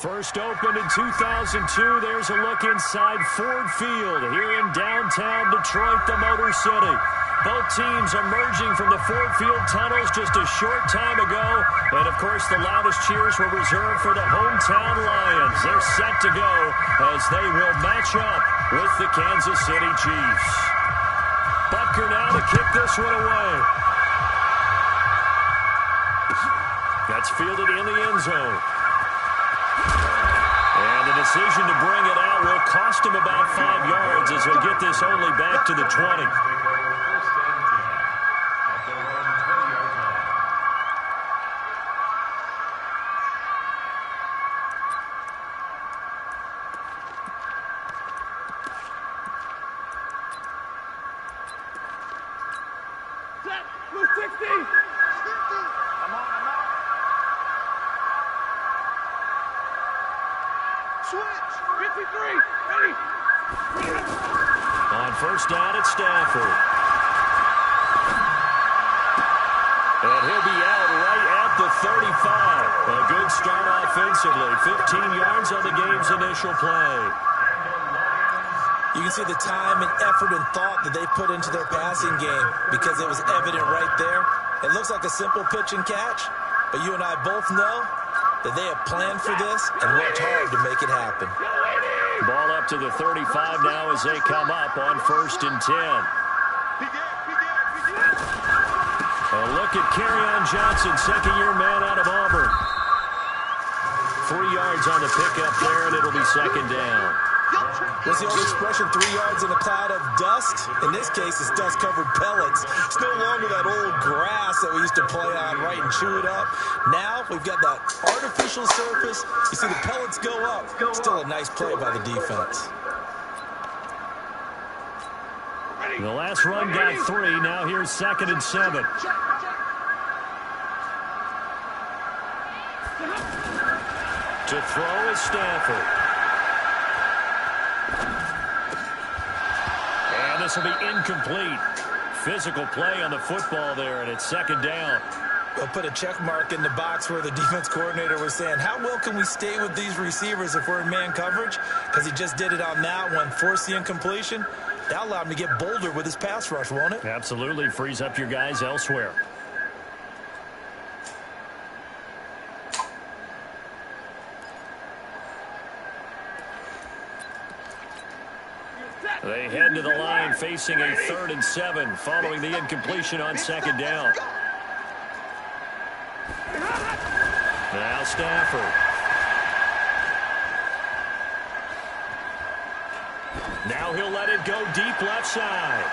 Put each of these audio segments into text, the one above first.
First opened in 2002, there's a look inside Ford Field here in downtown Detroit, the Motor City. Both teams emerging from the Ford Field tunnels just a short time ago. And, of course, the loudest cheers were reserved for the hometown Lions. They're set to go as they will match up with the Kansas City Chiefs. Butker now to kick this one away. That's fielded in the end zone. And the decision to bring it out will cost him about 5 yards as he'll get this only back to the 20. On first down, it's Stafford. And he'll be out right at the 35. A good start offensively. 15 yards on the game's initial play. You can see the time and effort and thought that they put into their passing game because it was evident right there. It looks like a simple pitch and catch, but you and I both know that they have planned for this and worked hard to make it happen. Ball up to the 35 now as they come up on 1st and 10. A look at Kerryon Johnson, second-year man out of Auburn. 3 yards on the pickup there, and it'll be second down. What's the old expression, 3 yards in a cloud of dust? In this case, it's dust-covered pellets. It's no longer that old grass that we used to play on, right, and chew it up. Now, we've got that artificial surface. You see the pellets go up. Still a nice play by the defense. The last run got 3. Now here's 2nd and 7. To throw is Stafford. And this will be incomplete. Physical play on the football there, and it's 2nd down. We'll put a check mark in the box where the defense coordinator was saying, how well can we stay with these receivers if we're in man coverage? Because he just did it on that one, forced the incompletion. That allowed him to get bolder with his pass rush, won't it? Absolutely. Frees up your guys elsewhere. They head to the line facing a 3rd and 7 following the incompletion on 2nd down. Now Stafford. Now he'll let it go deep left side.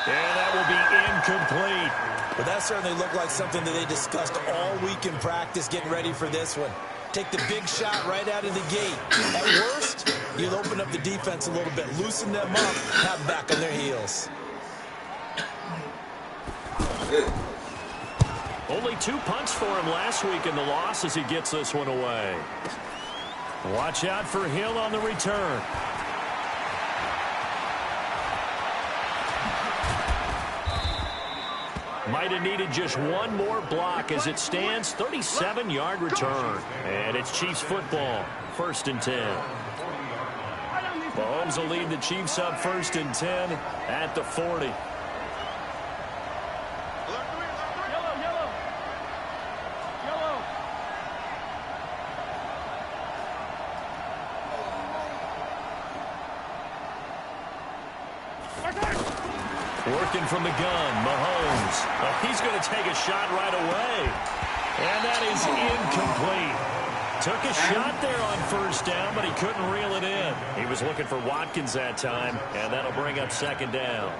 And that will be incomplete. But that certainly looked like something that they discussed all week in practice getting ready for this one. Take the big shot right out of the gate. At worst, you'll open up the defense a little bit, loosen them up, have back on their heels. Only 2 punts for him last week in the loss as he gets this one away. Watch out for Hill on the return. Might have needed just one more block as it stands. 37-yard return. And it's Chiefs football. 1st and 10. Mahomes will lead the Chiefs up 1st and 10 at the 40. Working from the gun, Mahomes. Oh, he's going to take a shot right away. And that is incomplete. Took a shot there on 1st down, but he couldn't reel it in. He was looking for Watkins that time, and that'll bring up 2nd down.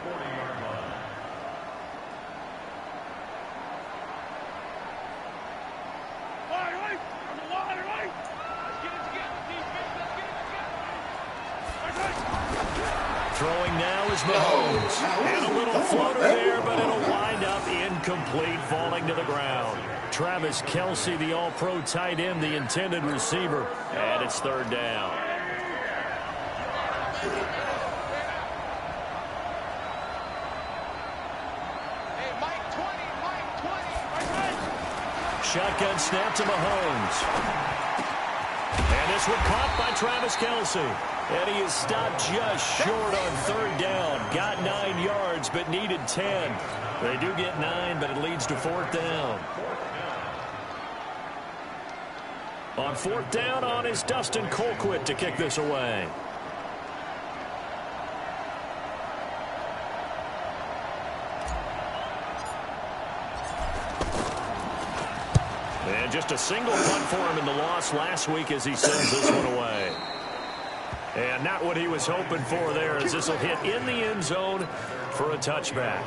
Throwing now is Mahomes. And a little floater there, but it'll wind up incomplete, falling to the ground. Travis Kelce, the all-pro tight end, the intended receiver. And it's 3rd down. Shotgun snap to Mahomes. And this one caught by Travis Kelce. And he is stopped just short on 3rd down. Got 9 yards, but needed 10. They do get 9, but it leads to 4th down. On 4th down on is Dustin Colquitt to kick this away. And just a single punt for him in the loss last week as he sends this one away. And not what he was hoping for there, as this will hit in the end zone for a touchback.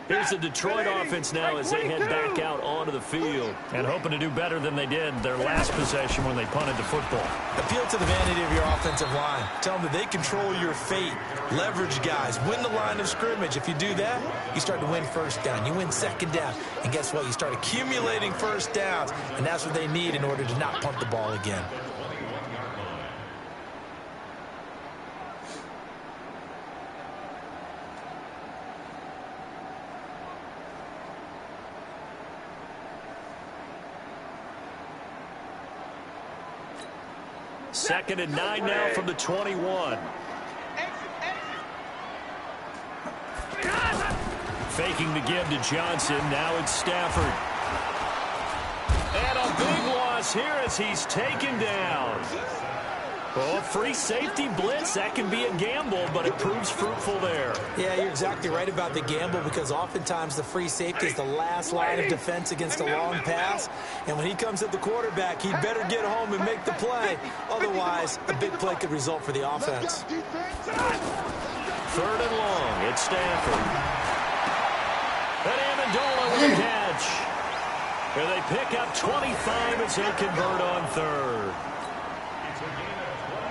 Here's the Detroit offense now as they head back out onto the field and hoping to do better than they did their last possession when they punted the football. Appeal to the vanity of your offensive line. Tell them that they control your fate. Leverage guys. Win the line of scrimmage. If you do that, you start to win 1st down. You win 2nd down. And guess what? You start accumulating 1st downs. And that's what they need in order to not punt the ball again. Second and 9 now from the 21. Faking the give to Johnson. Now it's Stafford. And a big loss here as he's taken down. Oh, free safety blitz. That can be a gamble, but it proves fruitful there. Yeah, you're exactly right about the gamble because oftentimes the free safety is the last line of defense against a long pass. And when he comes at the quarterback, he'd better get home and make the play. Otherwise, a big play could result for the offense. 3rd and long. It's Stafford. And Amendola with a catch. And they pick up 25 as they convert on 3rd.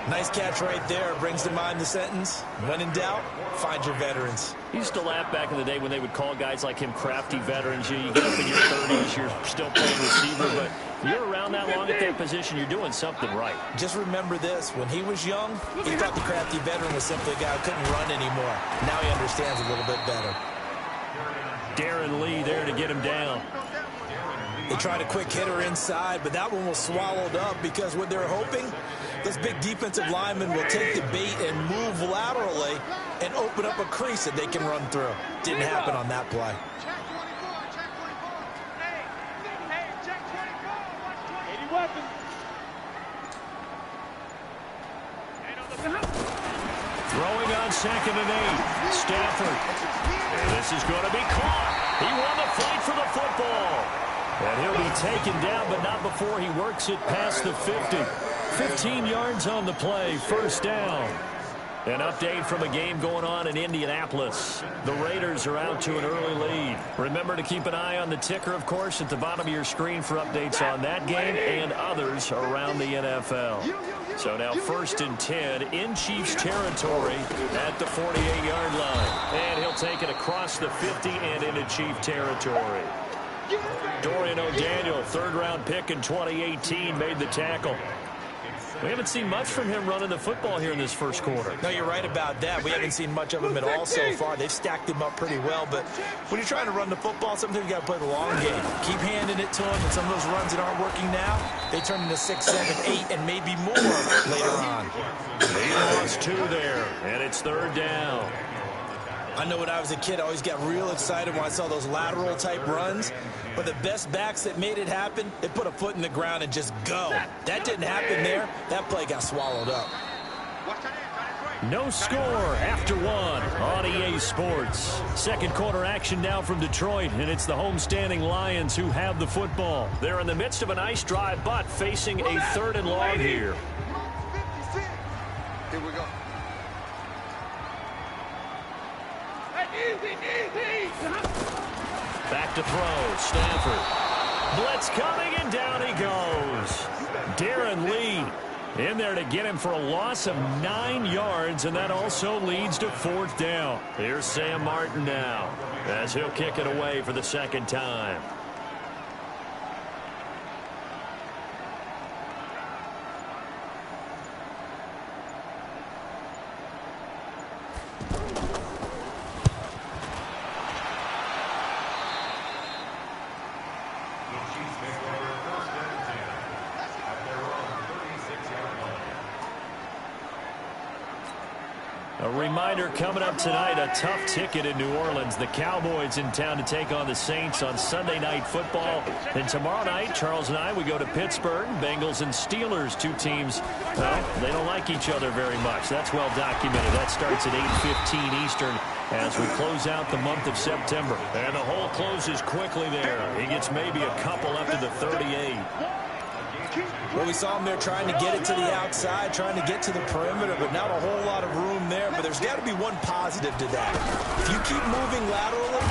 Nice catch right there. Brings to mind the sentence, when in doubt, find your veterans. He used to laugh back in the day when they would call guys like him crafty veterans. You get up in your 30s, you're still playing receiver, but you're around that long at that position, you're doing something right. Just remember this. When he was young, he thought the crafty veteran was simply a guy who couldn't run anymore. Now he understands a little bit better. Darren Lee there to get him down. They tried a quick hitter inside, but that one was swallowed up because what they're hoping, this big defensive lineman will take the bait and move laterally and open up a crease that they can run through. Didn't happen on that play. Throwing on 2nd and 8. Stafford. And this is going to be caught. He won the fight for the football. And he'll be taken down, but not before he works it past the 50. 15 yards on the play, 1st down. An update from a game going on in Indianapolis. The Raiders are out to an early lead. Remember to keep an eye on the ticker, of course, at the bottom of your screen for updates on that game and others around the NFL. So now 1st and 10 in Chiefs territory at the 48-yard line. And he'll take it across the 50 and into Chief territory. Dorian O'Daniel, 3rd-round pick in 2018, made the tackle. We haven't seen much from him running the football here in this first quarter. No, you're right about that. We haven't seen much of him at all so far. They've stacked him up pretty well, but when you're trying to run the football, sometimes you got to play the long game. Keep handing it to him, and some of those runs that aren't working now, they turn into 6, 7, 8, and maybe more later on. He lost 2 there, and it's 3rd down. I know when I was a kid, I always got real excited when I saw those lateral-type runs. But the best backs that made it happen, they put a foot in the ground and just go. That didn't happen there. That play got swallowed up. No score after 1 on EA Sports. Second quarter action now from Detroit, and it's the homestanding Lions who have the football. They're in the midst of a nice drive, but facing a 3rd and long here. Here we go. Back to throw. Stafford. Blitz coming, and down he goes. Darren Lee in there to get him for a loss of 9 yards, and that also leads to 4th down. Here's Sam Martin now as he'll kick it away for the 2nd time. A reminder coming up tonight, a tough ticket in New Orleans. The Cowboys in town to take on the Saints on Sunday Night Football. And tomorrow night, Charles and I, we go to Pittsburgh. Bengals and Steelers, 2 teams, well, they don't like each other very much. That's well documented. That starts at 8:15 Eastern as we close out the month of September. And the hole closes quickly there. He gets maybe a couple up to the 38. Well, we saw him there trying to get it to the outside, trying to get to the perimeter, but not a whole lot of room there. But there's got to be one positive to that. If you keep moving laterally,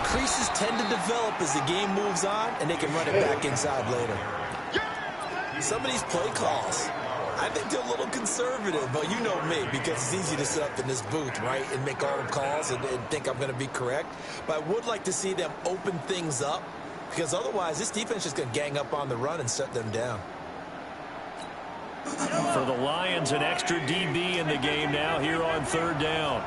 creases tend to develop as the game moves on, and they can run it back inside later. Some of these play calls, I think they're a little conservative, but you know me, because it's easy to sit up in this booth, right, and make all the calls and think I'm going to be correct. But I would like to see them open things up, because otherwise this defense is going to gang up on the run and shut them down. For the Lions, an extra DB in the game now here on 3rd down.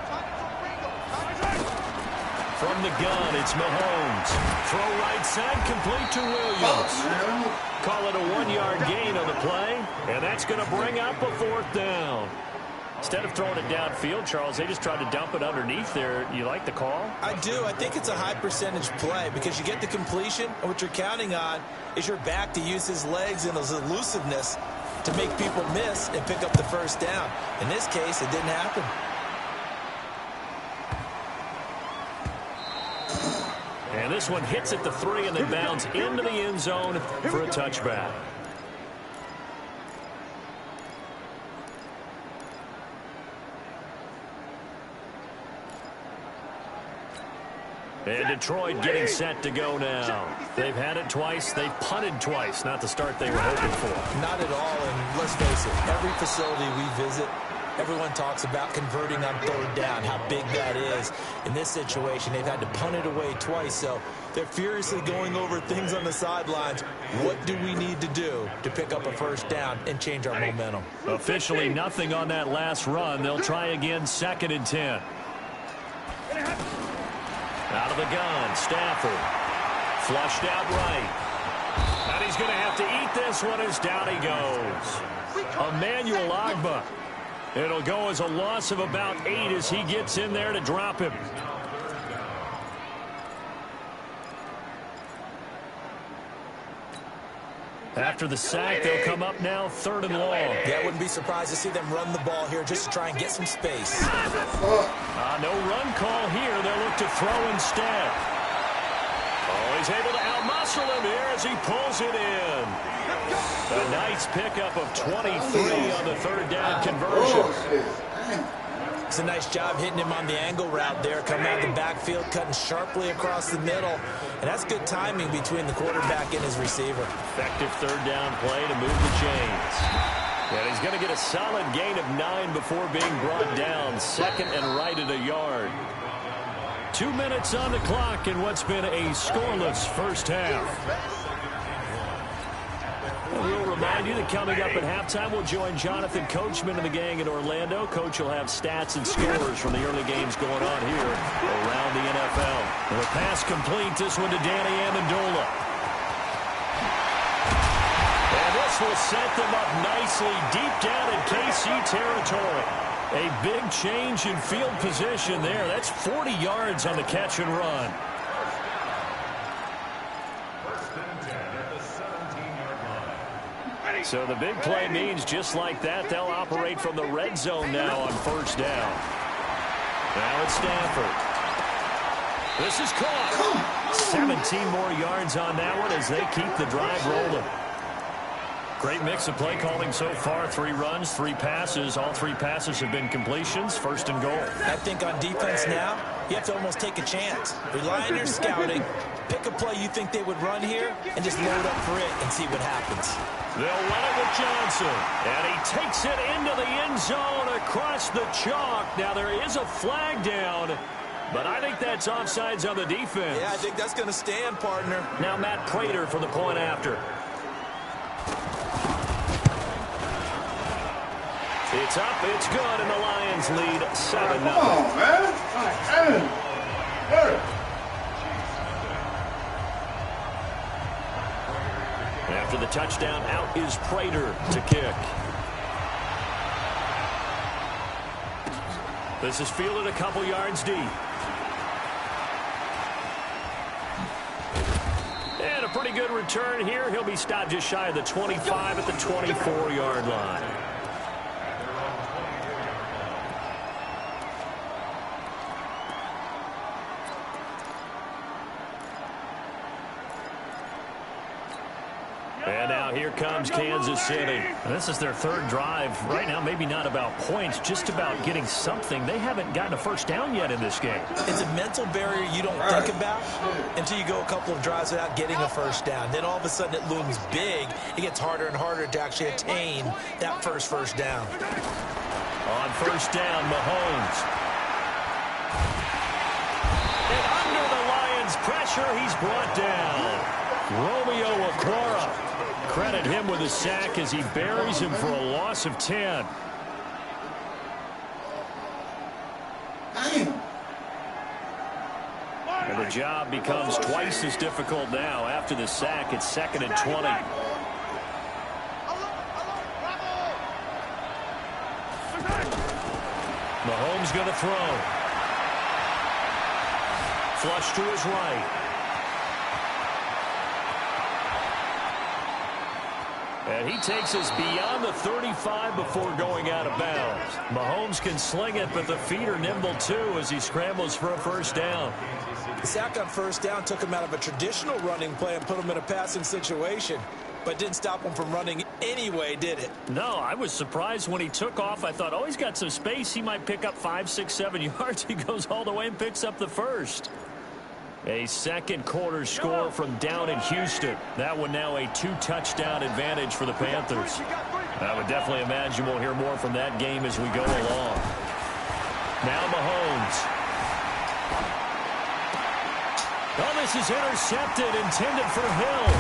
From the gun, it's Mahomes. Throw right side, complete to Williams. Call it a 1-yard gain on the play, and that's going to bring up a 4th down. Instead of throwing it downfield, Charles, they just tried to dump it underneath there. You like the call? I do. I think it's a high percentage play because you get the completion, and what you're counting on is your back to use his legs and his elusiveness to make people miss and pick up the 1st down. In this case, it didn't happen. And this one hits at the 3 and then bounds into the end zone for a touchback. And Detroit getting set to go now. They've had it twice. They've punted twice. Not the start they were hoping for. Not at all, and let's face it, every facility we visit, everyone talks about converting on 3rd down, how big that is. In this situation, they've had to punt it away twice, so they're furiously going over things on the sidelines. What do we need to do to pick up a 1st down and change our momentum? Officially nothing on that last run. They'll try again, 2nd and 10. Out of the gun, Stafford. Flushed out right. And he's going to have to eat this one as down he goes. Emmanuel Ogbah. It'll go as a loss of about 8 as he gets in there to drop him. After the sack, they'll come up now 3rd and long. Yeah, I wouldn't be surprised to see them run the ball here just to try and get some space. No run call here. They'll look to throw instead. Oh, he's able to outmuscle him here as he pulls it in. A nice pickup of 23 on the 3rd down conversion. It's a nice job hitting him on the angle route there, coming out of the backfield, cutting sharply across the middle. And that's good timing between the quarterback and his receiver. Effective 3rd down play to move the chains. And he's going to get a solid gain of 9 before being brought down. Second and right at a yard. 2 minutes on the clock in what's been a scoreless first half. And we'll remind you that coming up at halftime, we'll join Jonathan Coachman and the gang in Orlando. Coach will have stats and scores from the early games going on here around the NFL. And the pass complete, this one to Danny Amendola. And this will set them up nicely deep down in KC territory. A big change in field position there. That's 40 yards on the catch and run. So the big play means just like that, they'll operate from the red zone now on first down. Now it's Stafford. This is caught. 17 more yards on that one as they keep the drive rolling. Great mix of play calling so far. 3 runs, 3 passes. All 3 passes have been completions. First and goal. I think on defense now, you have to almost take a chance. Rely on your scouting. Pick a play you think they would run here and just load up for it and see what happens. They'll run it with Johnson. And he takes it into the end zone across the chalk. Now there is a flag down, but I think that's offsides on the defense. Yeah, I think that's going to stand, partner. Now Matt Prater for the point after. It's up, it's good, and the Lions lead 7-0. Come on, man. After the touchdown, out is Prater to kick. This is fielded a couple yards deep. And a pretty good return here. He'll be stopped just shy of the 25 at the 24-yard line. And now here comes Kansas City. This is their 3rd drive. Right now, maybe not about points, just about getting something. They haven't gotten a first down yet in this game. It's a mental barrier you don't think about until you go a couple of drives without getting a first down. Then all of a sudden it looms big. It gets harder and harder to actually attain that first down. On first down, Mahomes. And under the Lions' pressure, he's brought down. Romeo Okwara. Credit him with a sack as he buries him for a loss of 10. And the job becomes twice as difficult now. After the sack, it's 2nd and 20. Mahomes going to throw. Flush to his right. And he takes us beyond the 35 before going out of bounds. Mahomes can sling it, but the feet are nimble too as he scrambles for a first down. The sack on first down took him out of a traditional running play and put him in a passing situation, but didn't stop him from running anyway, did it? No, I was surprised when he took off. I thought, oh, he's got some space. He might pick up 5, 6, 7 yards. He goes all the way and picks up the first. A second quarter score from down in Houston. That one now a 2-touchdown advantage for the Panthers. I would definitely imagine we'll hear more from that game as we go along. Now Mahomes. Oh, this is intercepted, intended for Hill.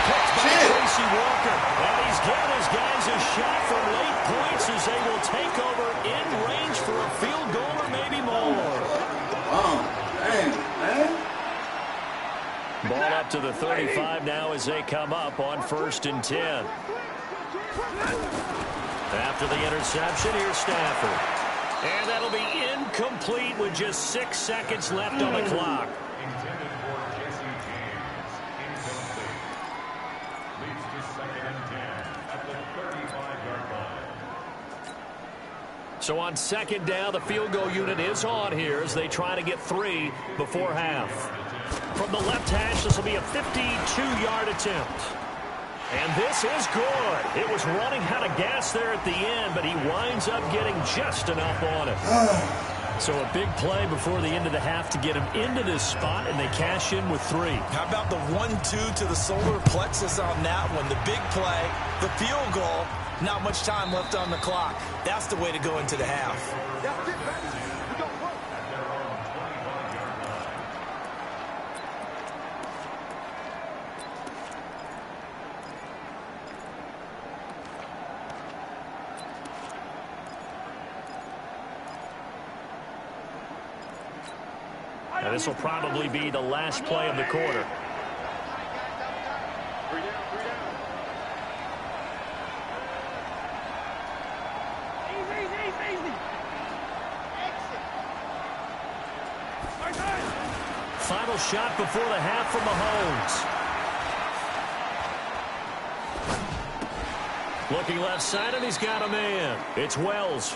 Picked by Tracy Walker. And he's giving his guys a shot for late points as they will take over in range for a field goal or maybe more. Ball up to the 35 now as they come up on 1st and 10. After the interception, here's Stafford. And that'll be incomplete with just 6 seconds left on the clock. So on 2nd down, the field goal unit is on here as they try to get 3 before half. From the left hash, this will be a 52-yard attempt. And this is good. It was running out of gas there at the end, but he winds up getting just enough on it. So a big play before the end of the half to get him into this spot, and they cash in with 3. How about the 1-2 to the solar plexus on that one? The big play, the field goal, Not much time left on the clock. That's the way to go into the half. And this will probably be the last play of the quarter. Final shot before the half from Mahomes. Looking left side, and he's got a man. It's Wells.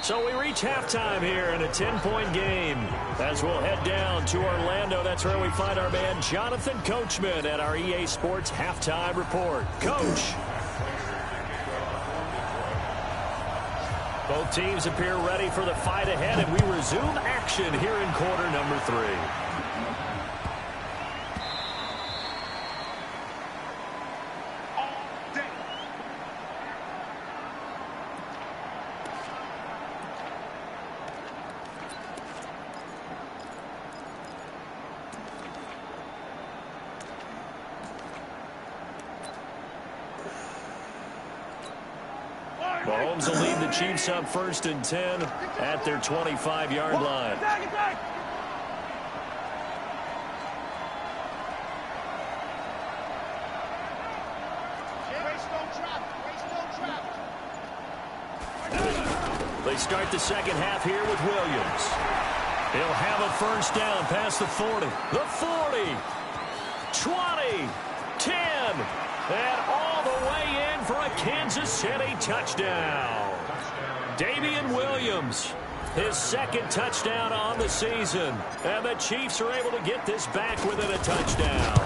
So we reach halftime here in a 10-point game. As we'll head down to Orlando, that's where we find our man Jonathan Coachman at our EA Sports Halftime Report. Coach. Both teams appear ready for the fight ahead, and we resume action here in quarter number 3. Mahomes will lead the Chiefs up 1st and 10 at their 25-yard line. They start the second half here with Williams. He'll have a first down past the 40. The 40. 20. 10. And all the way in for a Kansas City touchdown. Damian Williams, his second touchdown on the season. And the Chiefs are able to get this back within a touchdown.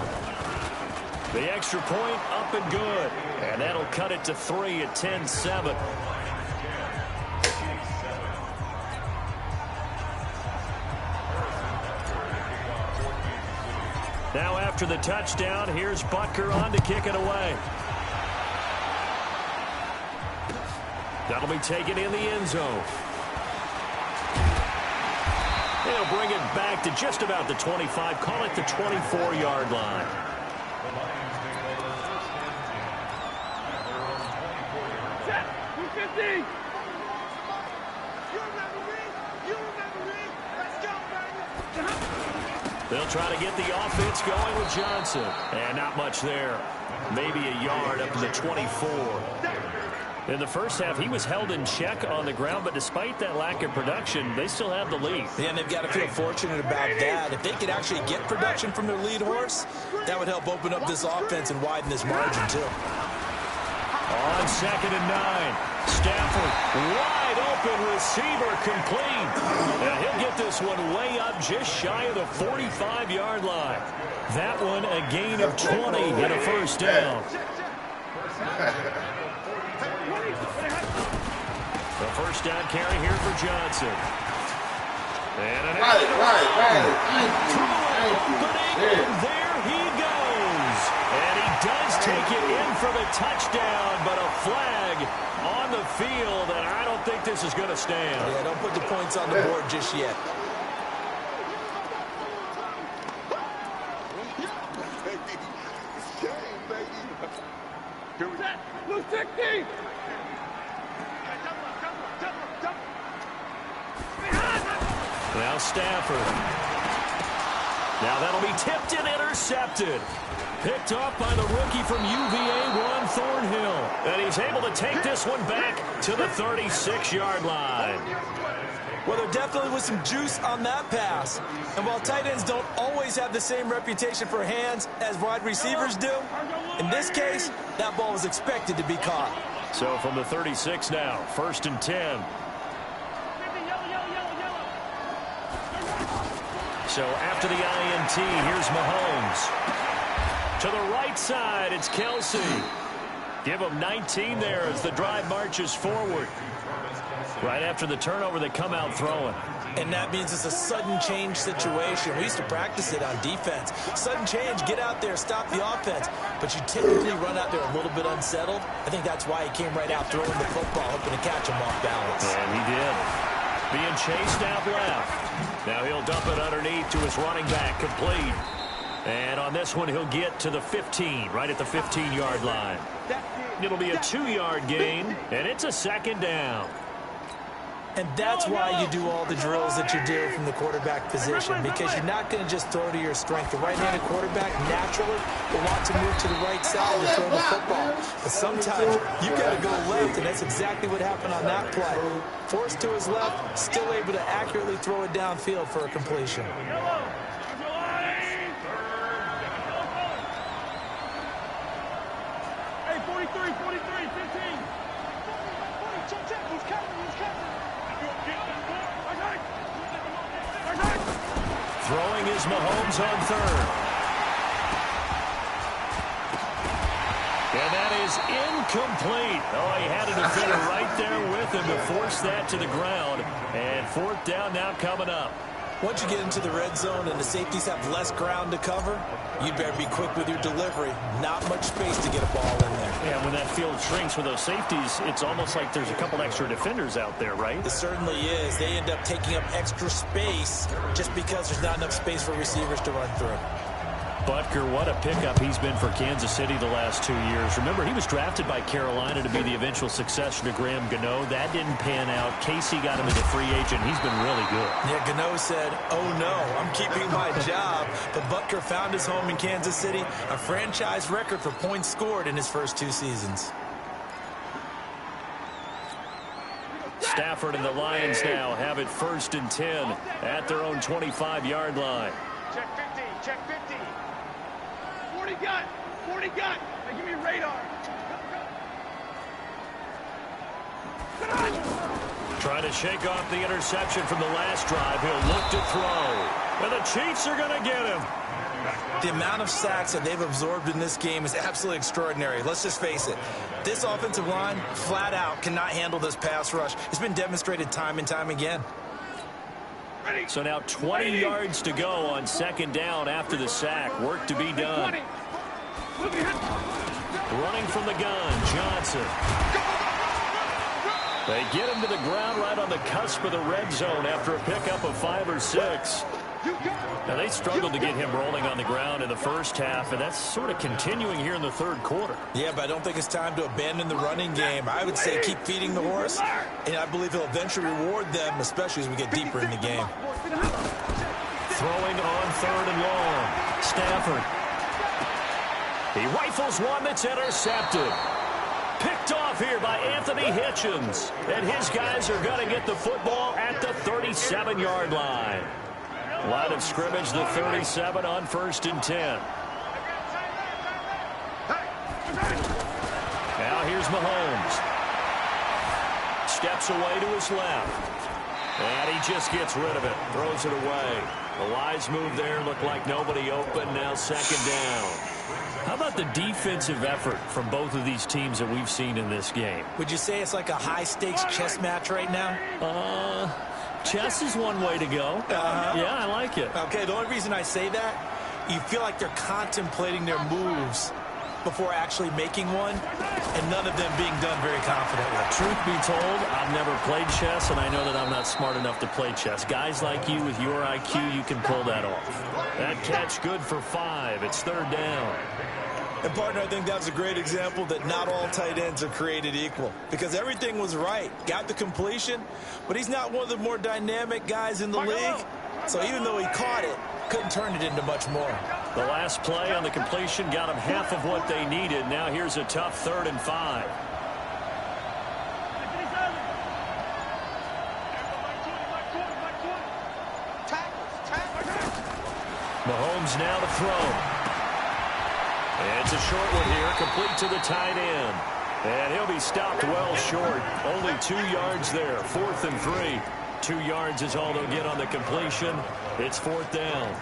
The extra point up and good. And that'll cut it to 3 at 10-7. Now after the touchdown, here's Butker on to kick it away. That'll be taken in the end zone. They'll bring it back to just about the 25, call it the 24-yard line. They'll try to get the offense going with Johnson. And not much there. Maybe a yard up to the 24. In the first half, he was held in check on the ground, but despite that lack of production, they still have the lead. Yeah, and they've got to feel fortunate about that. If they could actually get production from their lead horse, that would help open up this offense and widen this margin, too. On 2nd and 9. Stafford, wide open receiver, complete. And he'll get this one way up just shy of the 45-yard line. That one a gain of 20 and a first down. The first down carry here for Johnson. And an there he goes. And he does take it in for the touchdown, but a flag on the field, and I don't think this is going to stand. Yeah, don't put the points on the board just yet. Now Stafford. Now that'll be tipped and intercepted. Picked off by the rookie from UVA, Juan Thornhill. And he's able to take this one back to the 36-yard line. Well, there definitely was some juice on that pass. And while tight ends don't always have the same reputation for hands as wide receivers do, in this case, that ball was expected to be caught. So from the 36 now, 1st and 10. So after the INT, here's Mahomes. To the right side, it's Kelsey. Give him 19 there as the drive marches forward. Right after the turnover, they come out throwing. And that means it's a sudden change situation. We used to practice it on defense. Sudden change, get out there, stop the offense. But you typically run out there a little bit unsettled. I think that's why he came right out throwing the football, hoping to catch him off balance. And he did. Being chased out left. Now he'll dump it underneath to his running back, complete. And on this one, he'll get to the 15, right at the 15-yard line. It'll be a 2-yard gain, and it's a second down. And that's why you do all the drills that you do from the quarterback position, because you're not going to just throw to your strength. The right-handed quarterback naturally will want to move to the right side to throw the football. But sometimes you got to go left, and that's exactly what happened on that play. Forced to his left, still able to accurately throw it downfield for a completion. Hey, 43, 43, 15. Check, he's covering, he's covering. Throwing is Mahomes on third. And that is incomplete. Oh, he had a defender right there with him to force that to the ground. And fourth down now coming up. Once you get into the red zone and the safeties have less ground to cover, you'd better be quick with your delivery. Not much space to get a ball in there. Yeah, when that field shrinks with those safeties, it's almost like there's a couple extra defenders out there, right? It certainly is. They end up taking up extra space just because there's not enough space for receivers to run through. Butker, what a pickup he's been for Kansas City the last 2 years. Remember, he was drafted by Carolina to be the eventual successor to Graham Gano. That didn't pan out. Casey got him as a free agent. He's been really good. Yeah, Gano said, oh no, I'm keeping my job. But Butker found his home in Kansas City, a franchise record for points scored in his first 2 seasons. Stafford and the Lions now have it 1st and 10 at their own 25-yard line. Check 50, check 50. 40 gun, 40 gun. Now give me radar. Trying to shake off the interception from the last drive. He'll look to throw. And the Chiefs are going to get him. The amount of sacks that they've absorbed in this game is absolutely extraordinary. Let's just face it. This offensive line, flat out, cannot handle this pass rush. It's been demonstrated time and time again. So now 20 yards to go on 2nd down after the sack. Work to be done. Running from the gun, Johnson. They get him to the ground right on the cusp of the red zone after a pickup of 5 or 6. Now, they struggled to get him rolling on the ground in the first half, and that's sort of continuing here in the 3rd quarter. Yeah, but I don't think it's time to abandon the running game. I would say keep feeding the horse, and I believe he'll eventually reward them, especially as we get deeper in the game. Throwing on 3rd and long. Stafford. He rifles one that's intercepted. Picked off here by Anthony Hitchens. And his guys are going to get the football at the 37-yard line. Line of scrimmage, the 37 on 1st and 10. Now here's Mahomes. Steps away to his left. And he just gets rid of it. Throws it away. The wise move there. Looked like nobody open. Now 2nd down. How about the defensive effort from both of these teams that we've seen in this game? Would you say it's like a high-stakes chess match right now? Chess is one way to go. Yeah, I like it. Okay, the only reason I say that, you feel like they're contemplating their moves before actually making one, and none of them being done very confidently. Truth be told, I've never played chess, and I know that I'm not smart enough to play chess. Guys like you with your IQ, you can pull that off. That catch good for 5. It's 3rd down. And, partner, I think that's a great example that not all tight ends are created equal, because everything was right. Got the completion, but he's not one of the more dynamic guys in the league. So even though he caught it, couldn't turn it into much more. The last play on the completion got him half of what they needed. Now here's a tough 3rd and 5. Mahomes now to throw. It's a short one here, complete to the tight end. And he'll be stopped well short. Only 2 yards there, 4th and 3. 2 yards is all they'll get on the completion. It's 4th down.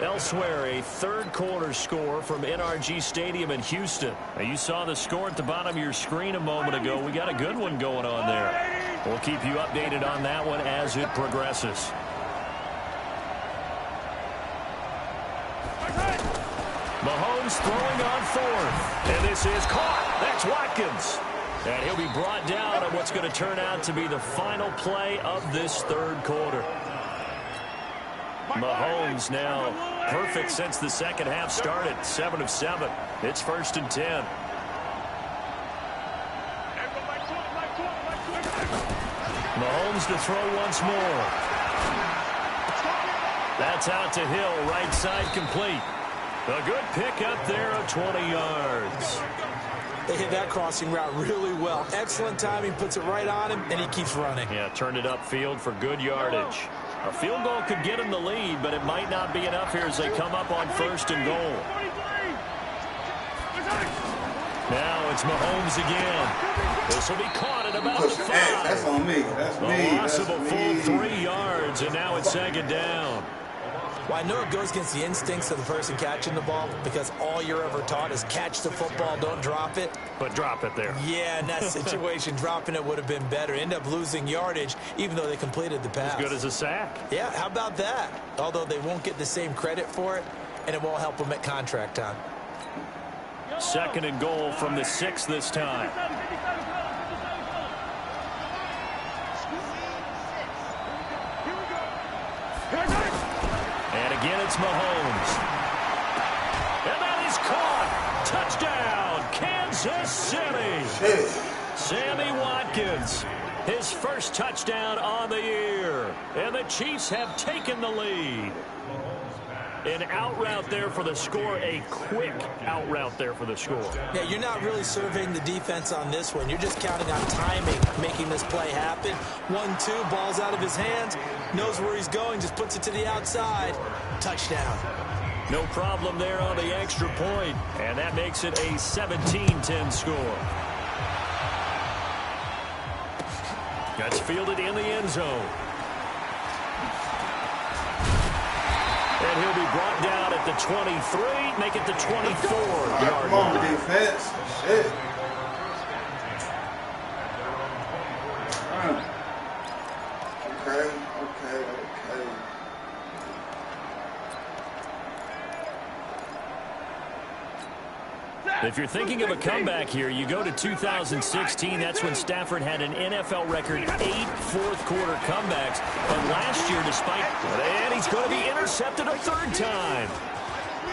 Elsewhere, a 3rd quarter score from NRG Stadium in Houston. Now, you saw the score at the bottom of your screen a moment ago. We got a good one going on there. We'll keep you updated on that one as it progresses. Mahomes throwing on fourth. And this is caught. That's Watkins. And he'll be brought down on what's going to turn out to be the final play of this third quarter. Mahomes now perfect since the second half started. 7 of 7. It's 1st and 10. Mahomes to throw once more. That's out to Hill, right side complete. A good pick up there of 20 yards. They hit that crossing route really well. Excellent timing, puts it right on him, and he keeps running. Yeah, turned it upfield for good yardage. A field goal could get him the lead, but it might not be enough here as they come up on 1st and goal. Now it's Mahomes again. This will be caught at about the 5. That's on me. That's me. A loss of a full 3 yards, and now it's 2nd down. Well, I know it goes against the instincts of the person catching the ball because all you're ever taught is catch the football, don't drop it. But drop it there. Yeah, in that situation, dropping it would have been better. End up losing yardage, even though they completed the pass. As good as a sack. Yeah, how about that? Although they won't get the same credit for it, and it won't help them at contract time. 2nd and goal from the 6 this time. And again, it's Mahomes. And that is caught. Touchdown, Kansas City. Sammy Watkins, his first touchdown on the year. And the Chiefs have taken the lead. An out route there for the score, a quick out route there for the score. Yeah, you're not really surveying the defense on this one. You're just counting on timing, making this play happen. 1-2, ball's out of his hands, knows where he's going, just puts it to the outside. Touchdown. No problem there on the extra point, and that makes it a 17-10 score. That's fielded in the end zone. And he'll be brought down at the 23, make it the 24-yard line. Come on, defense. Shit. Okay. If you're thinking of a comeback here, you go to 2016. That's when Stafford had an NFL record 8 fourth-quarter comebacks. But last year, despite... And he's going to be intercepted a 3rd time.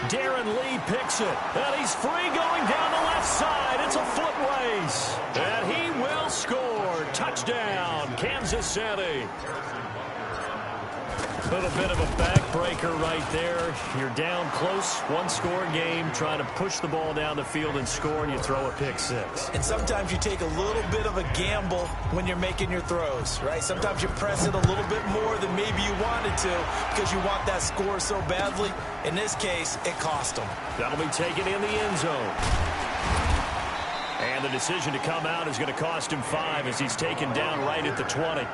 Darren Lee picks it. And he's free going down the left side. It's a foot race. And he will score. Touchdown, Kansas City. A little bit of a backbreaker right there. You're down close, 1-score game, trying to push the ball down the field and score, and you throw a pick 6. And sometimes you take a little bit of a gamble when you're making your throws, right? Sometimes you press it a little bit more than maybe you wanted to because you want that score so badly. In this case, it cost them. That'll be taken in the end zone. And the decision to come out is going to cost him 5 as he's taken down right at the 20.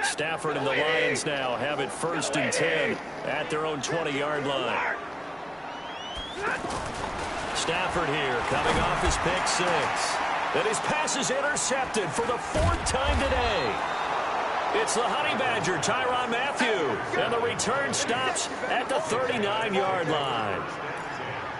Stafford and the Lions now have it 1st and 10 at their own 20-yard line. Stafford here coming off his pick 6. And his pass is intercepted for the 4th time today. It's the Honey Badger, Tyrann Mathieu. And the return stops at the 39-yard line.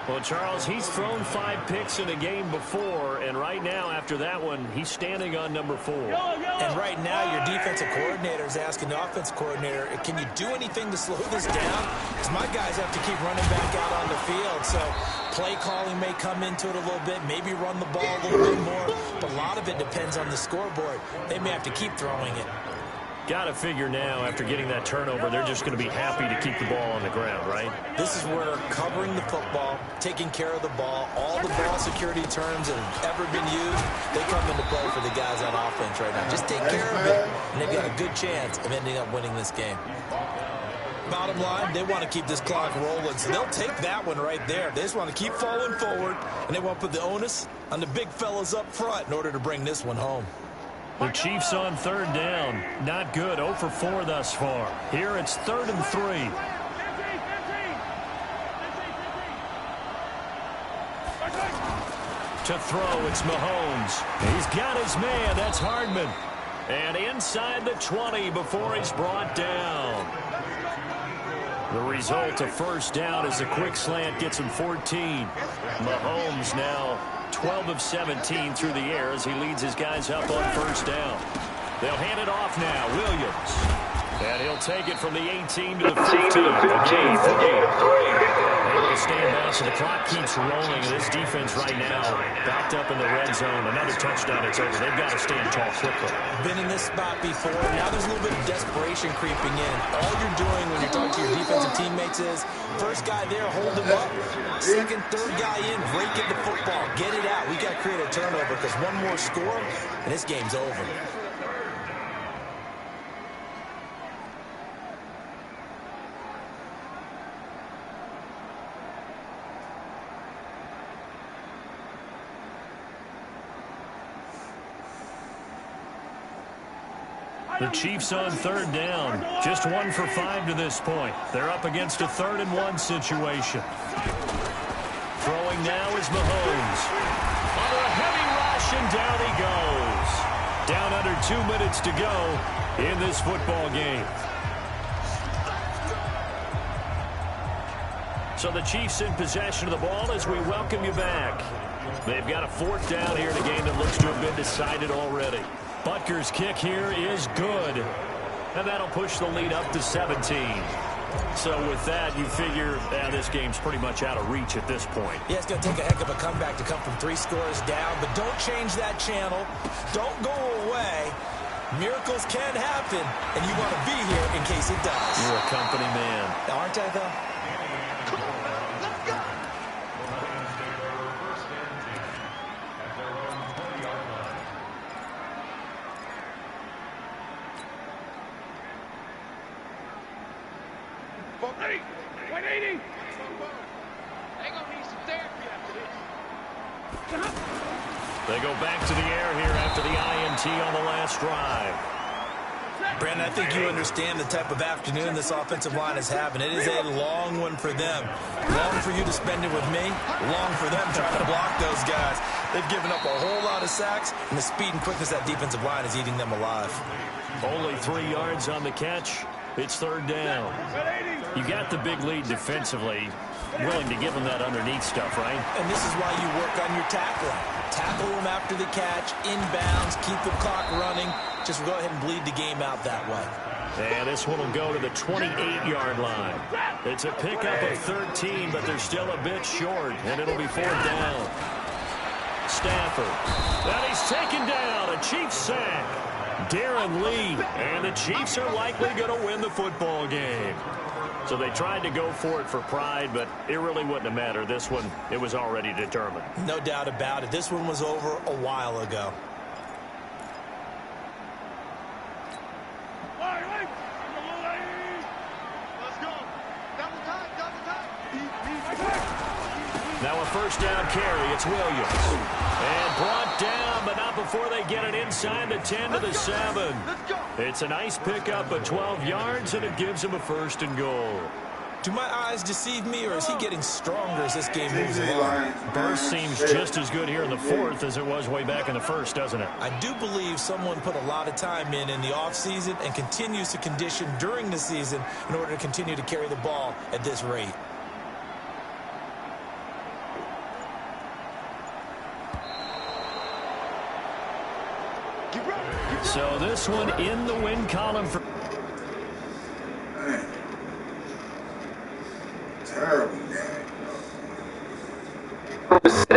Well, Charles, he's thrown 5 picks in a game before, and right now, after that one, he's standing on number 4. And right now, your defensive coordinator is asking the offensive coordinator, can you do anything to slow this down? Because my guys have to keep running back out on the field, so play calling may come into it a little bit, maybe run the ball a little bit more, but a lot of it depends on the scoreboard. They may have to keep throwing it. Got to figure now, after getting that turnover, they're just going to be happy to keep the ball on the ground, right? This is where covering the football, taking care of the ball, all the ball security terms that have ever been used, they come into play for the guys on offense right now. Just take care of it, and they've got a good chance of ending up winning this game. bottom line, they want to keep this clock rolling, so they'll take that one right there. They just want to keep falling forward, and they want to put the onus on the big fellas up front in order to bring this one home. The Chiefs on third down. Not good. 0 for 4 thus far. Here it's 3rd and 3. To throw, it's Mahomes. He's got his man. That's Hardman. And inside the 20 before he's brought down. The result, a first down as a quick slant gets him 14. Mahomes now 12 of 17 through the air as he leads his guys up on first down. They'll hand it off now. Williams. And he'll take it from the 18 to the 15. Able to stand down, so the clock keeps rolling. This defense right now backed up in the red zone. Another touchdown, it's over. They've got to stand tall quickly. Been in this spot before. Now there's a little bit of desperation creeping in. All you're doing when you're talking to your defensive teammates is, first guy there, hold him up. Second, third guy in, break in the football. Get it out. We got to create a turnover because one more score, and this game's over. The Chiefs on third down. Just 1 for 5 to this point. They're up against a 3rd and 1 situation. Throwing now is Mahomes. Under a heavy rush, and down he goes. Down under 2 minutes to go in this football game. So the Chiefs in possession of the ball as we welcome you back. They've got a 4th down here in a game that looks to have been decided already. Butker's kick here is good. And that'll push the lead up to 17. So with that, you figure this game's pretty much out of reach at this point. Yeah, it's going to take a heck of a comeback to come from 3 scores down. But don't change that channel. Don't go away. Miracles can happen. And you want to be here in case it does. You're a company man. Aren't I, though? They go back to the air here after the INT on the last drive. Brandon, I think you understand the type of afternoon this offensive line is having. It is a long one for them. Long for you to spend it with me. Long for them trying to block those guys. They've given up a whole lot of sacks, and the speed and quickness of that defensive line is eating them alive. Only 3 yards on the catch. It's 3rd down. You got the big lead defensively. Willing to give them that underneath stuff, right? And this is why you work on your tackling. Tackle them after the catch, inbounds, keep the clock running. Just go ahead and bleed the game out that way. And this one will go to the 28-yard line. It's a pickup of 13, but they're still a bit short, and it'll be 4th down. Stafford. And he's taken down. A Chiefs sack. Darren Lee. And the Chiefs are likely going to win the football game. So they tried to go for it for pride, but it really wouldn't have mattered. This one, it was already determined. No doubt about it. This one was over a while ago. Now a first down carry. It's Williams. And brought down, but not before they get it inside the 10 to the 7. It's a nice pickup of 12 yards, and it gives him a 1st and goal. Do my eyes deceive me, or is he getting stronger as this game moves along? Burst seems just as good here in the 4th as it was way back in the 1st, doesn't it? I do believe someone put a lot of time in the offseason and continues to condition during the season in order to continue to carry the ball at this rate. So this one in the win column for... Terrible.